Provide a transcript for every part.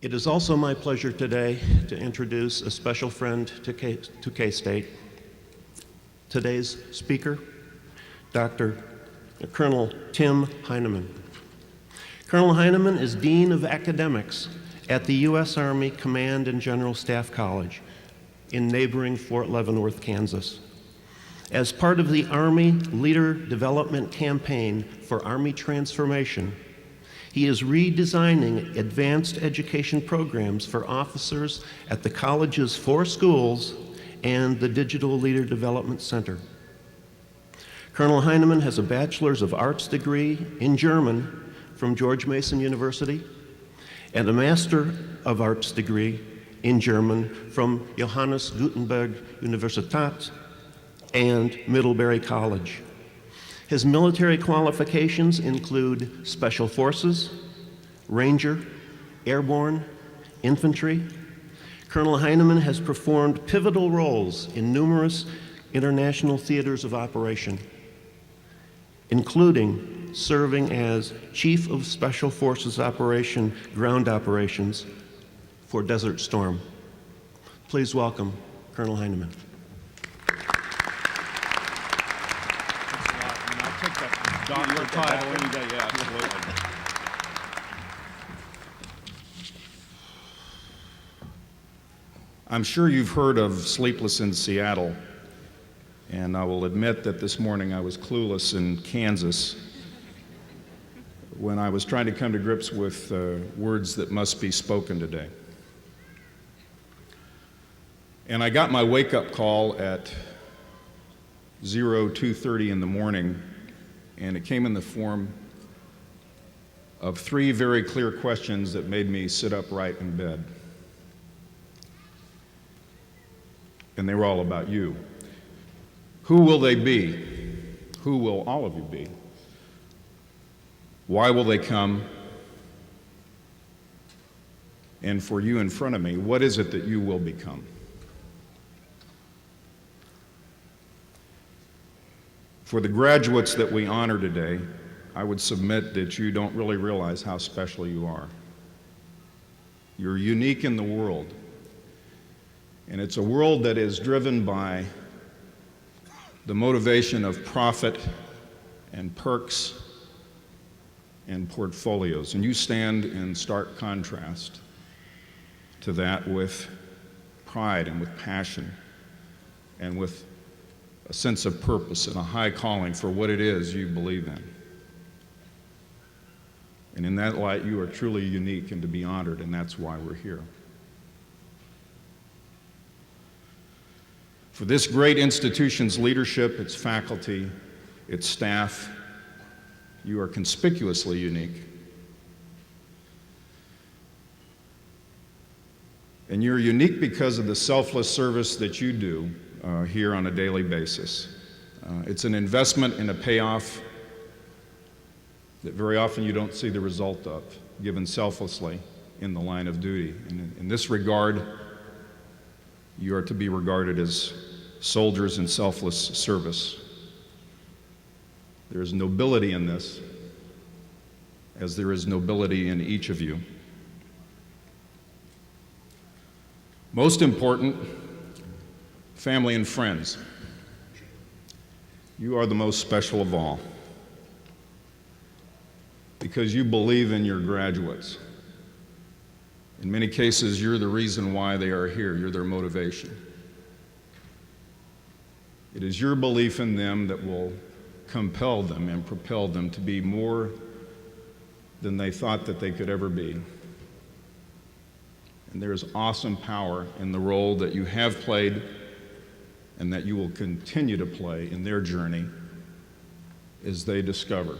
It is also my pleasure today to introduce a special friend to K-State. Today's speaker, Colonel Tim Heinemann. Colonel Heinemann is Dean of Academics at the U.S. Army Command and General Staff College in neighboring Fort Leavenworth, Kansas. As part of the Army Leader Development Campaign for Army Transformation, he is redesigning advanced education programs for officers at the college's 4 schools and the Digital Leader Development Center. Colonel Heinemann has a Bachelor's of Arts degree in German from George Mason University and a Master of Arts degree in German from Johannes Gutenberg Universität and Middlebury College. His military qualifications include Special Forces, Ranger, Airborne, Infantry. Colonel Heinemann has performed pivotal roles in numerous international theaters of operation, including serving as Chief of Special Forces Ground Operations for Desert Storm. Please welcome Colonel Heinemann. Doctor title any day, yeah, absolutely. I'm sure you've heard of Sleepless in Seattle, and I will admit that this morning I was clueless in Kansas when I was trying to come to grips with words that must be spoken today. And I got my wake-up call at 02:30 in the morning, and it came in the form of 3 very clear questions that made me sit upright in bed. And they were all about you. Who will they be? Who will all of you be? Why will they come? And for you in front of me, what is it that you will become? For the graduates that we honor today, I would submit that you don't really realize how special you are. You're unique in the world, and it's a world that is driven by the motivation of profit and perks and portfolios, and you stand in stark contrast to that with pride and with passion and with a sense of purpose and a high calling for what it is you believe in. And in that light, you are truly unique and to be honored, and that's why we're here. For this great institution's leadership, its faculty, its staff, you are conspicuously unique. And you're unique because of the selfless service that you do here on a daily basis. It's an investment and a payoff that very often you don't see the result of, given selflessly in the line of duty. And in this regard, you are to be regarded as soldiers in selfless service. There is nobility in this, as there is nobility in each of you. Most important, family and friends. You are the most special of all because you believe in your graduates. In many cases, you're the reason why they are here. You're their motivation. It is your belief in them that will compel them and propel them to be more than they thought that they could ever be. And there is awesome power in the role that you have played and that you will continue to play in their journey as they discover.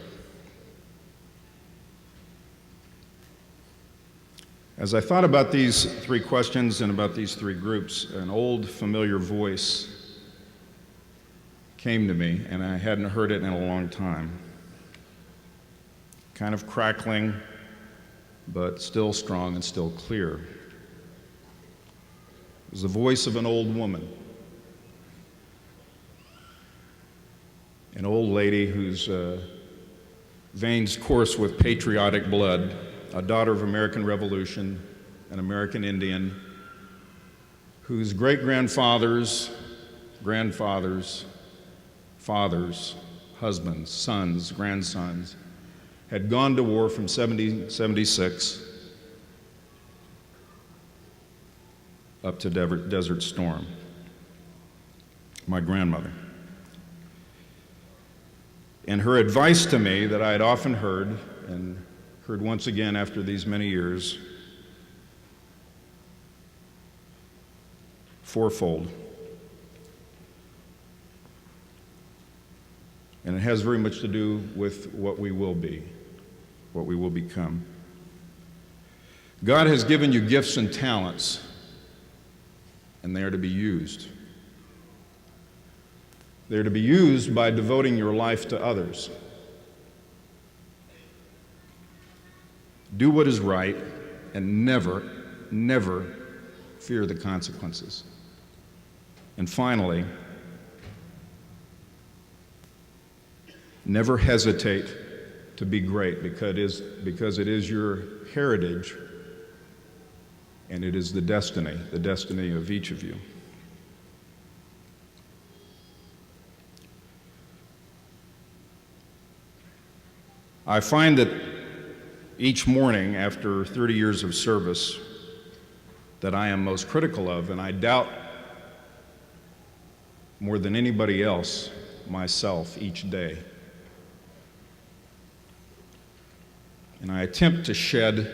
As I thought about these 3 questions and about these 3 groups, an old familiar voice came to me, and I hadn't heard it in a long time. Kind of crackling, but still strong and still clear. It was the voice of an old woman. An old lady whose veins course with patriotic blood, a daughter of American Revolution, an American Indian, whose great-grandfathers, grandfathers, fathers, husbands, sons, grandsons had gone to war from 1776 up to Desert Storm. My grandmother. And her advice to me that I had often heard, and heard once again after these many years, fourfold. And it has very much to do with what we will be, what we will become. God has given you gifts and talents, and they are to be used. They're to be used by devoting your life to others. Do what is right and never, never fear the consequences. And finally, never hesitate to be great because it is your heritage and it is the destiny of each of you. I find that each morning after 30 years of service that I am most critical of, and I doubt more than anybody else myself each day. And I attempt to shed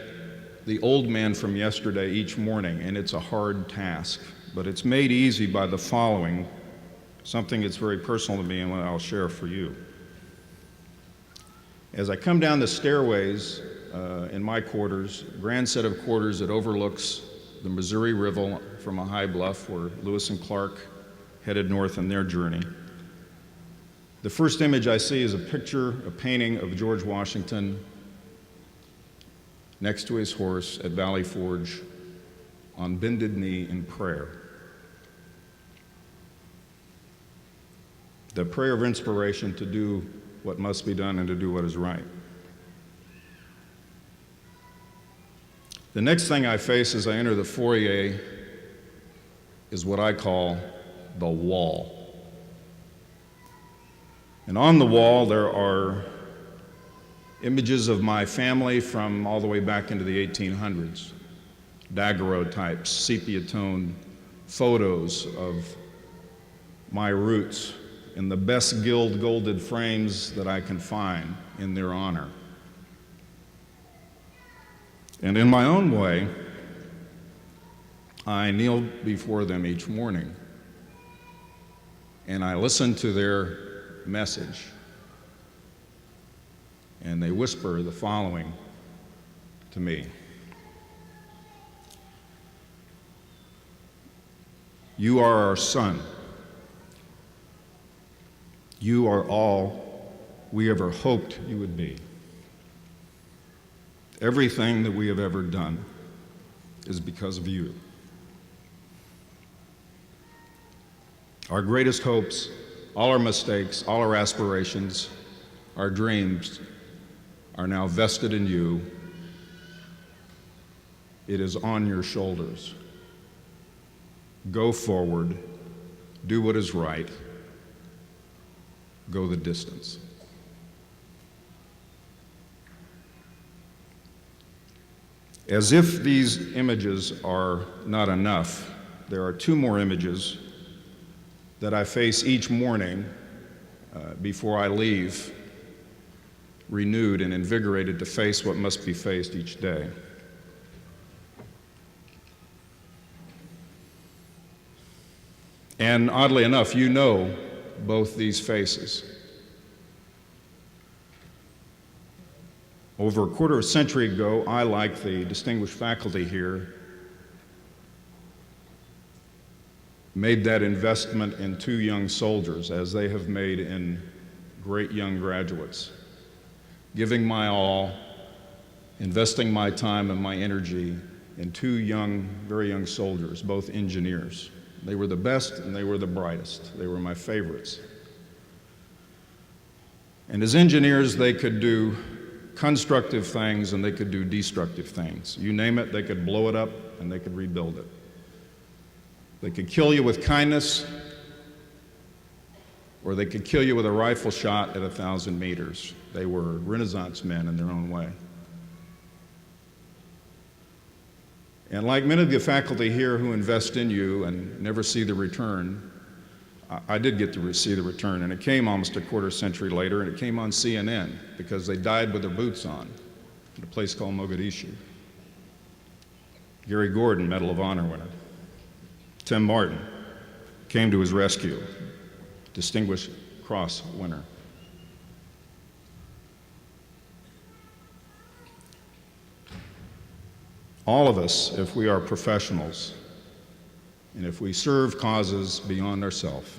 the old man from yesterday each morning, and it's a hard task, but it's made easy by the following, something that's very personal to me and what I'll share for you. As I come down the stairways in my quarters, grand set of quarters that overlooks the Missouri River from a high bluff where Lewis and Clark headed north on their journey, the first image I see is a painting of George Washington next to his horse at Valley Forge on bended knee in prayer. The prayer of inspiration to do what must be done and to do what is right. The next thing I face as I enter the foyer is what I call the wall. And on the wall there are images of my family from all the way back into the 1800s, daguerreotypes, sepia-toned photos of my roots in the best gilded frames that I can find in their honor. And in my own way, I kneel before them each morning and I listen to their message. And they whisper the following to me. You are our son. You are all we ever hoped you would be. Everything that we have ever done is because of you. Our greatest hopes, all our mistakes, all our aspirations, our dreams are now vested in you. It is on your shoulders. Go forward, do what is right, go the distance. As if these images are not enough, there are two more images that I face each morning before I leave, renewed and invigorated to face what must be faced each day. And oddly enough, you know both these faces. Over a quarter of a century ago, I, like the distinguished faculty here, made that investment in two young soldiers, as they have made in great young graduates, giving my all, investing my time and my energy in two young, very young soldiers, both engineers. They were the best and they were the brightest. They were my favorites. And as engineers, they could do constructive things and they could do destructive things. You name it, they could blow it up and they could rebuild it. They could kill you with kindness, or they could kill you with a rifle shot at 1,000 meters. They were Renaissance men in their own way. And like many of the faculty here who invest in you and never see the return, I did get to see the return, and it came almost a quarter century later, and it came on CNN because they died with their boots on in a place called Mogadishu. Gary Gordon, Medal of Honor winner. Tim Martin came to his rescue, Distinguished Cross winner. All of us, if we are professionals, and if we serve causes beyond ourselves,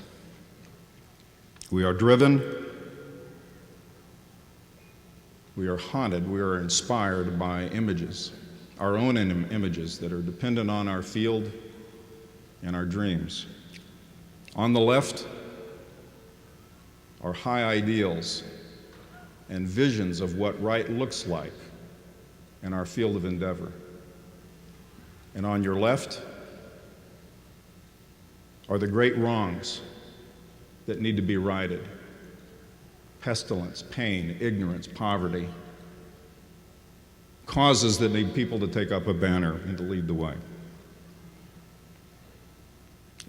we are driven, we are haunted, we are inspired by images, our own images that are dependent on our field and our dreams. On the left are high ideals and visions of what right looks like in our field of endeavor. And on your left are the great wrongs that need to be righted. Pestilence, pain, ignorance, poverty. Causes that need people to take up a banner and to lead the way.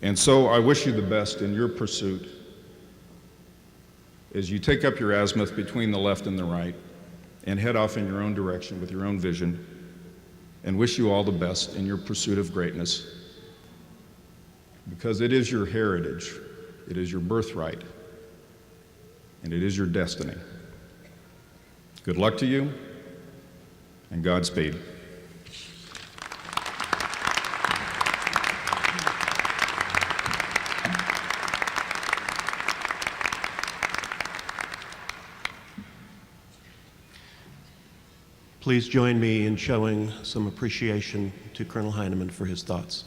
And so I wish you the best in your pursuit as you take up your azimuth between the left and the right and head off in your own direction with your own vision, and wish you all the best in your pursuit of greatness, because it is your heritage, it is your birthright, and it is your destiny. Good luck to you, and Godspeed. Please join me in showing some appreciation to Colonel Heinemann for his thoughts.